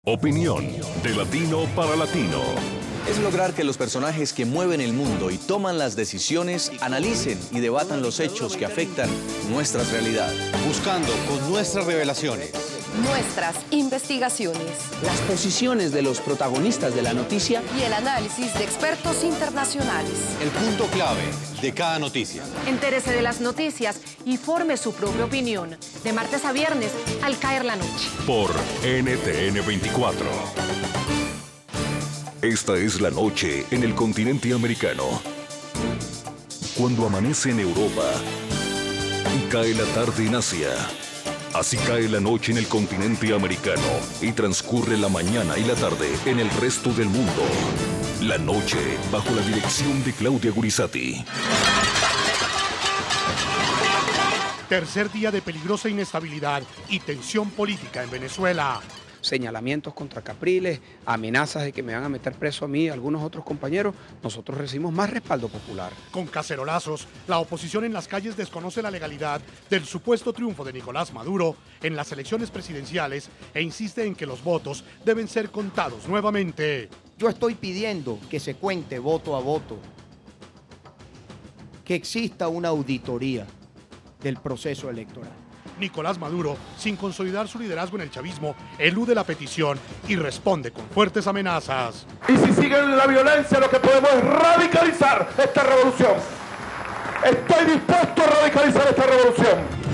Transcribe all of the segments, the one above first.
Opinión de latino para latino. Es lograr que los personajes que mueven el mundo y toman las decisiones analicen y debatan los hechos que afectan nuestra realidad. Buscando con nuestras revelaciones, nuestras investigaciones, las posiciones de los protagonistas de la noticia y el análisis de expertos internacionales. El punto clave de cada noticia. Entérese de las noticias y forme su propia opinión. De martes a viernes, al caer la noche. Por NTN 24. Esta es la noche en el continente americano. Cuando amanece en Europa y cae la tarde en Asia. Así cae la noche en el continente americano y transcurre la mañana y la tarde en el resto del mundo. La noche bajo la dirección de Claudia Gurizati. Tercer día de peligrosa inestabilidad y tensión política en Venezuela. Señalamientos contra Capriles, amenazas de que me van a meter preso a mí y a algunos otros compañeros, nosotros recibimos más respaldo popular. Con cacerolazos, la oposición en las calles desconoce la legalidad del supuesto triunfo de Nicolás Maduro en las elecciones presidenciales e insiste en que los votos deben ser contados nuevamente. Yo estoy pidiendo que se cuente voto a voto, que exista una auditoría del proceso electoral. Nicolás Maduro, sin consolidar su liderazgo en el chavismo, elude la petición y responde con fuertes amenazas. Y si siguen la violencia, lo que podemos es radicalizar esta revolución. Estoy dispuesto a radicalizar esta revolución.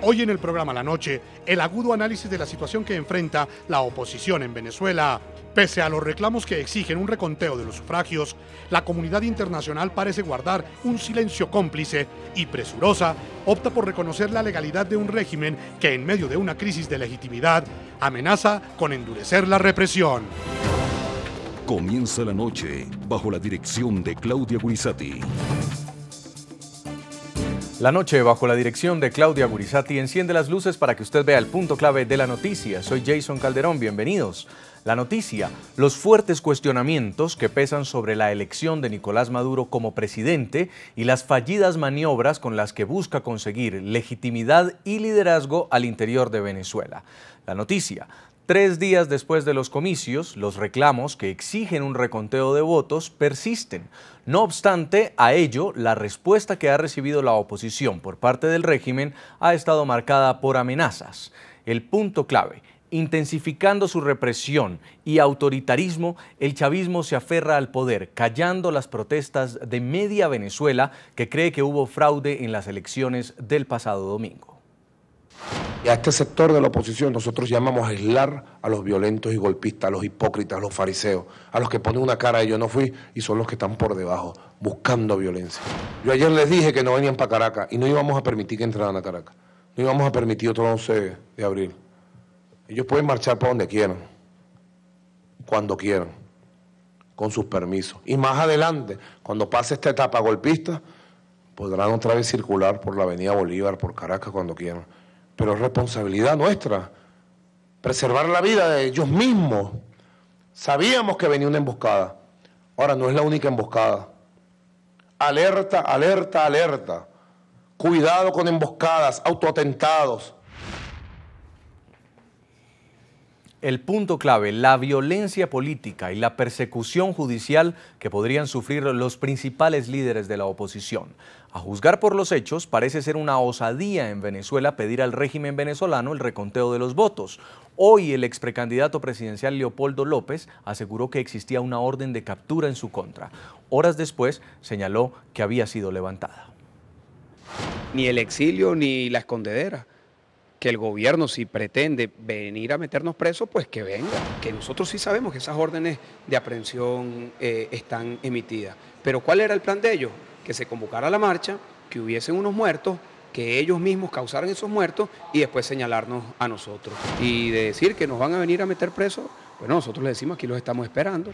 Hoy en el programa La Noche, el agudo análisis de la situación que enfrenta la oposición en Venezuela. Pese a los reclamos que exigen un reconteo de los sufragios, la comunidad internacional parece guardar un silencio cómplice y presurosa opta por reconocer la legalidad de un régimen que en medio de una crisis de legitimidad amenaza con endurecer la represión. Comienza la noche bajo la dirección de Claudia Gurizati. La noche bajo la dirección de Claudia Gurizati enciende las luces para que usted vea el punto clave de la noticia. Soy Jason Calderón, bienvenidos. La noticia, los fuertes cuestionamientos que pesan sobre la elección de Nicolás Maduro como presidente y las fallidas maniobras con las que busca conseguir legitimidad y liderazgo al interior de Venezuela. La noticia, 3 días después de los comicios, los reclamos que exigen un reconteo de votos persisten. No obstante, a ello, la respuesta que ha recibido la oposición por parte del régimen ha estado marcada por amenazas. El punto clave, intensificando su represión y autoritarismo, el chavismo se aferra al poder, callando las protestas de media Venezuela que cree que hubo fraude en las elecciones del pasado domingo. Y a este sector de la oposición nosotros llamamos a aislar a los violentos y golpistas, a los hipócritas, a los fariseos, a los que ponen una cara de yo no fui y son los que están por debajo, buscando violencia. Yo ayer les dije que no venían para Caracas y no íbamos a permitir que entraran a Caracas. No íbamos a permitir otro 11 de abril. Ellos pueden marchar para donde quieran, cuando quieran, con sus permisos. Y más adelante, cuando pase esta etapa golpista, podrán otra vez circular por la avenida Bolívar, por Caracas, cuando quieran. Pero es responsabilidad nuestra preservar la vida de ellos mismos. Sabíamos que venía una emboscada. Ahora no es la única emboscada. Alerta, alerta, alerta. Cuidado con emboscadas, autoatentados. El punto clave, la violencia política y la persecución judicial que podrían sufrir los principales líderes de la oposición. A juzgar por los hechos, parece ser una osadía en Venezuela pedir al régimen venezolano el reconteo de los votos. Hoy el ex precandidato presidencial Leopoldo López aseguró que existía una orden de captura en su contra. Horas después señaló que había sido levantada. Ni el exilio ni la escondedera. Que el gobierno, si pretende venir a meternos presos, pues que venga. Que nosotros sí sabemos que esas órdenes de aprehensión están emitidas. Pero ¿cuál era el plan de ellos? Que se convocara la marcha, que hubiesen unos muertos, que ellos mismos causaran esos muertos y después señalarnos a nosotros. Y de decir que nos van a venir a meter presos, bueno, nosotros les decimos aquí los estamos esperando.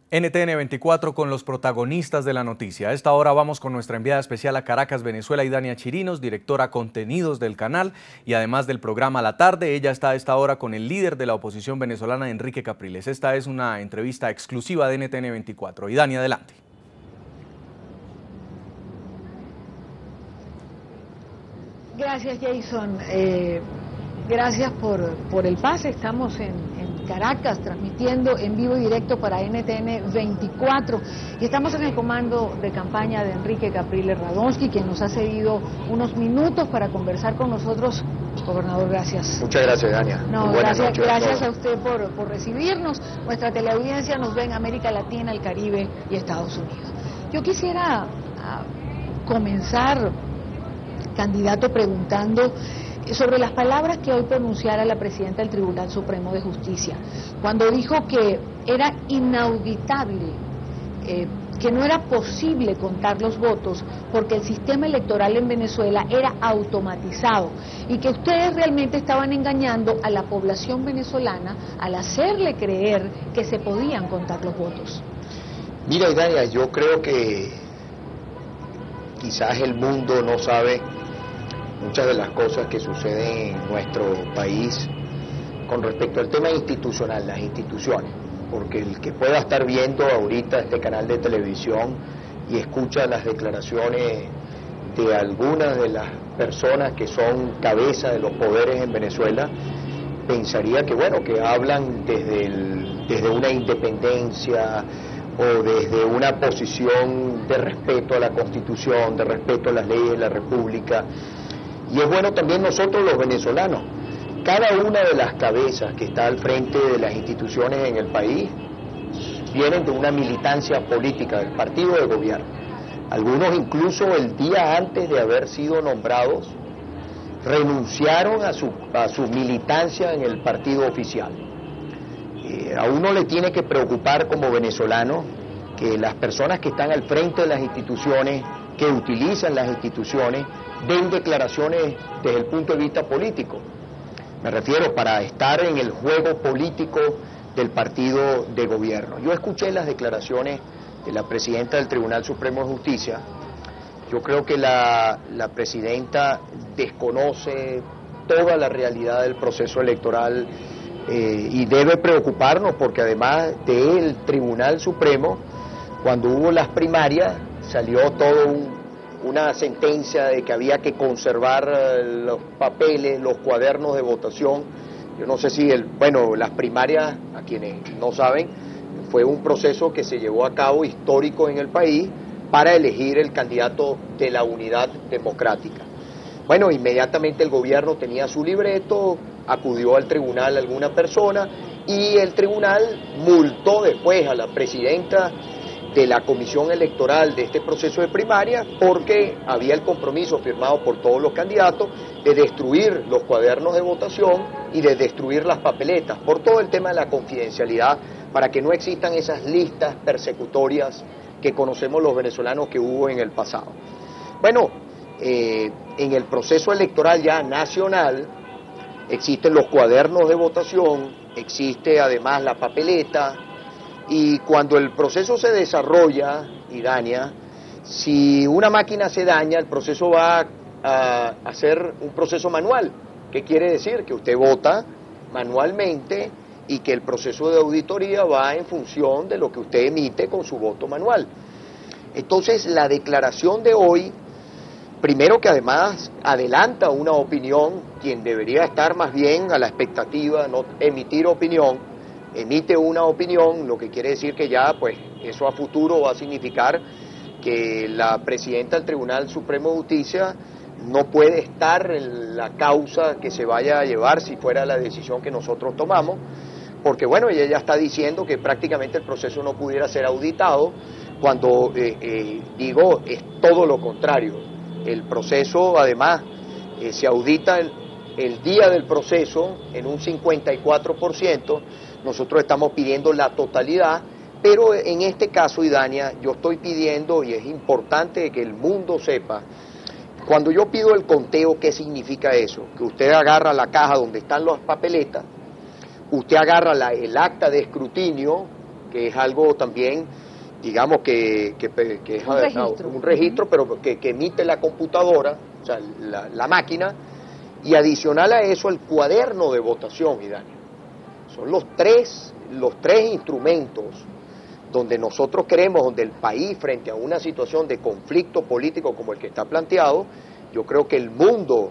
NTN 24 con los protagonistas de la noticia. A esta hora vamos con nuestra enviada especial a Caracas, Venezuela, Idania Chirinos, directora contenidos del canal y además del programa La Tarde. Ella está a esta hora con el líder de la oposición venezolana, Enrique Capriles. Esta es una entrevista exclusiva de NTN 24. Idania, adelante. Gracias, Jason. Gracias por el pase. Estamos en Caracas transmitiendo en vivo y directo para NTN 24 y estamos en el comando de campaña de Enrique Capriles Radonsky, quien nos ha cedido unos minutos para conversar con nosotros. Gobernador, gracias. Muchas gracias, Dania. No, gracias a usted por recibirnos. Nuestra teleaudiencia nos ve en América Latina, el Caribe y Estados Unidos. Yo quisiera comenzar, candidato, preguntando sobre las palabras que hoy pronunciara la presidenta del Tribunal Supremo de Justicia, cuando dijo que era inauditable, que no era posible contar los votos porque el sistema electoral en Venezuela era automatizado y que ustedes realmente estaban engañando a la población venezolana al hacerle creer que se podían contar los votos. Mira, Idania, yo creo que quizás el mundo no sabe muchas de las cosas que suceden en nuestro país con respecto al tema institucional, las instituciones, porque el que pueda estar viendo ahorita este canal de televisión y escucha las declaraciones de algunas de las personas que son cabeza de los poderes en Venezuela, pensaría que bueno, que hablan desde una independencia o desde una posición de respeto a la Constitución, de respeto a las leyes de la República. Y es bueno también nosotros los venezolanos, cada una de las cabezas que está al frente de las instituciones en el país vienen de una militancia política del partido de gobierno. Algunos incluso el día antes de haber sido nombrados renunciaron a su militancia en el partido oficial. A uno le tiene que preocupar como venezolano que las personas que están al frente de las instituciones, que utilizan las instituciones, den declaraciones desde el punto de vista político. Me refiero para estar en el juego político del partido de gobierno. Yo escuché las declaraciones de la presidenta del Tribunal Supremo de Justicia. Yo creo que la presidenta desconoce toda la realidad del proceso electoral y debe preocuparnos porque además del Tribunal Supremo, cuando hubo las primarias, salió todo una sentencia de que había que conservar los papeles, los cuadernos de votación. Yo no sé si las primarias, a quienes no saben, fue un proceso que se llevó a cabo histórico en el país para elegir el candidato de la unidad democrática. Bueno, inmediatamente el gobierno tenía su libreto, acudió al tribunal alguna persona y el tribunal multó después a la presidenta de la comisión electoral de este proceso de primaria porque había el compromiso firmado por todos los candidatos de destruir los cuadernos de votación y de destruir las papeletas por todo el tema de la confidencialidad para que no existan esas listas persecutorias que conocemos los venezolanos que hubo en el pasado. Bueno, en el proceso electoral ya nacional existen los cuadernos de votación, existe además la papeleta. Y cuando el proceso se desarrolla, Idania, si una máquina se daña, el proceso va a ser un proceso manual. ¿Qué quiere decir? Que usted vota manualmente y que el proceso de auditoría va en función de lo que usted emite con su voto manual. Entonces, la declaración de hoy, primero que además adelanta una opinión, quien debería estar más bien a la expectativa, no emitir opinión, emite una opinión, lo que quiere decir que ya, pues, eso a futuro va a significar que la presidenta del Tribunal Supremo de Justicia no puede estar en la causa que se vaya a llevar si fuera la decisión que nosotros tomamos, porque, bueno, ella ya está diciendo que prácticamente el proceso no pudiera ser auditado, cuando, digo, es todo lo contrario. El proceso, además, se audita el día del proceso en un 54%, nosotros estamos pidiendo la totalidad, pero en este caso, Idania, yo estoy pidiendo, y es importante que el mundo sepa, cuando yo pido el conteo, ¿qué significa eso? Que usted agarra la caja donde están las papeletas, usted agarra el acta de escrutinio, que es algo también, digamos que es un registro, pero que emite la computadora, o sea, la máquina, y adicional a eso el cuaderno de votación, Idania. Son los tres instrumentos donde nosotros queremos, donde el país, frente a una situación de conflicto político como el que está planteado, yo creo que el mundo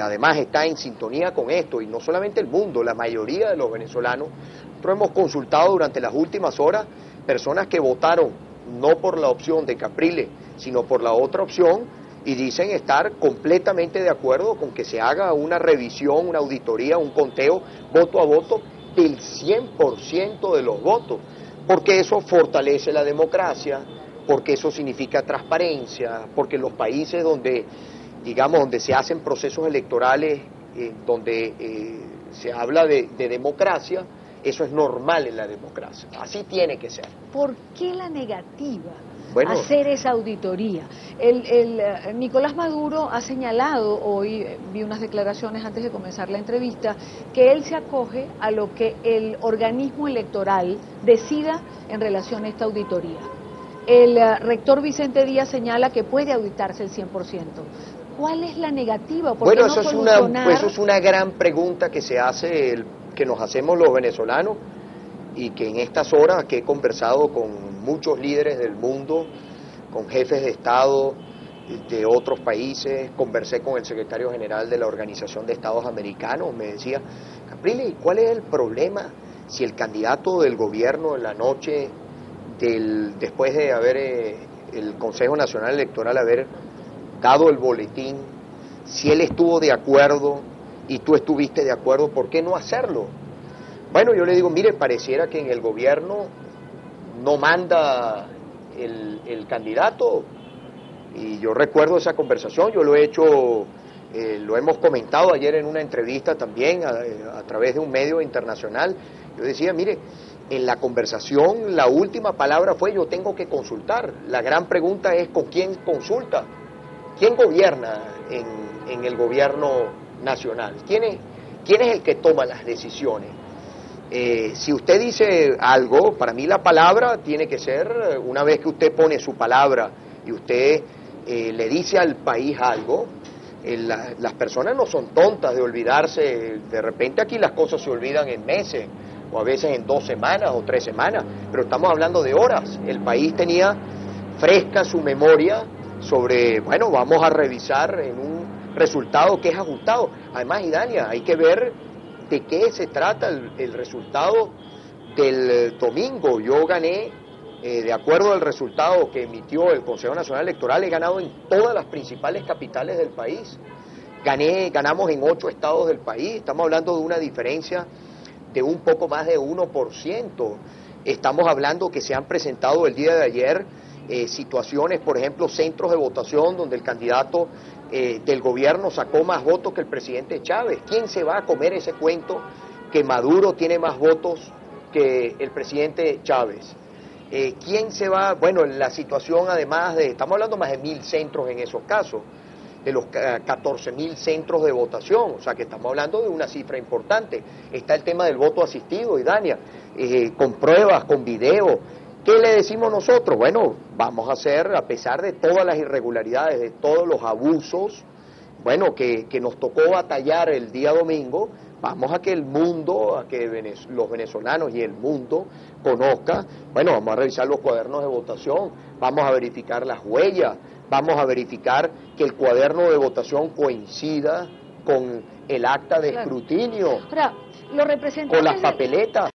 además está en sintonía con esto, y no solamente el mundo, la mayoría de los venezolanos. Nosotros hemos consultado durante las últimas horas personas que votaron no por la opción de Capriles, sino por la otra opción, y dicen estar completamente de acuerdo con que se haga una revisión, una auditoría, un conteo voto a voto del 100% de los votos, porque eso fortalece la democracia, porque eso significa transparencia, porque en los países donde, digamos, donde se hacen procesos electorales, donde se habla de democracia, eso es normal en la democracia, así tiene que ser. ¿Por qué la negativa Bueno, a hacer esa auditoría? Nicolás Maduro ha señalado, hoy vi unas declaraciones antes de comenzar la entrevista, que él se acoge a lo que el organismo electoral decida en relación a esta auditoría. El rector Vicente Díaz señala que puede auditarse el 100%. ¿Cuál es la negativa? ¿Por qué bueno, no eso es una gran pregunta que se hace, que nos hacemos los venezolanos, y que en estas horas que he conversado con muchos líderes del mundo, con jefes de Estado de otros países, conversé con el secretario general de la Organización de Estados Americanos, me decía, Capriles, ¿cuál es el problema si el candidato del gobierno en la noche después de haber el Consejo Nacional Electoral haber dado el boletín, si él estuvo de acuerdo y tú estuviste de acuerdo, ¿por qué no hacerlo? Bueno, yo le digo, mire, pareciera que en el gobierno no manda el candidato, y yo recuerdo esa conversación, yo lo he hecho, lo hemos comentado ayer en una entrevista también a través de un medio internacional. Yo decía, mire, en la conversación la última palabra fue yo tengo que consultar. La gran pregunta es ¿con quién consulta? ¿Quién gobierna en el gobierno nacional? ¿Quién es el que toma las decisiones? Si usted dice algo, para mí la palabra tiene que ser, una vez que usted pone su palabra y usted le dice al país algo, las personas no son tontas de olvidarse. De repente aquí las cosas se olvidan en meses, o a veces en 2 semanas o 3 semanas, pero estamos hablando de horas. El país tenía fresca su memoria sobre, bueno, vamos a revisar en un resultado que es ajustado. Además, Idania, hay que ver de qué se trata el resultado del domingo. Yo gané, de acuerdo al resultado que emitió el Consejo Nacional Electoral, he ganado en todas las principales capitales del país. Ganamos en 8 estados del país, estamos hablando de una diferencia de un poco más de 1%. Estamos hablando que se han presentado el día de ayer situaciones, por ejemplo, centros de votación donde el candidato del gobierno sacó más votos que el presidente Chávez. ¿Quién se va a comer ese cuento que Maduro tiene más votos que el presidente Chávez? ¿Quién se va? Bueno, la situación además estamos hablando más de 1.000 centros en esos casos, de los 14.000 centros de votación, o sea que estamos hablando de una cifra importante. Está el tema del voto asistido, Idania, con pruebas, con video. ¿Qué le decimos nosotros? Bueno, vamos a hacer, a pesar de todas las irregularidades, de todos los abusos, bueno, que nos tocó batallar el día domingo, vamos a que el mundo, a que los venezolanos y el mundo conozca, bueno, vamos a revisar los cuadernos de votación, vamos a verificar las huellas, vamos a verificar que el cuaderno de votación coincida con el acta de escrutinio, Ahora, los representantes con las papeletas.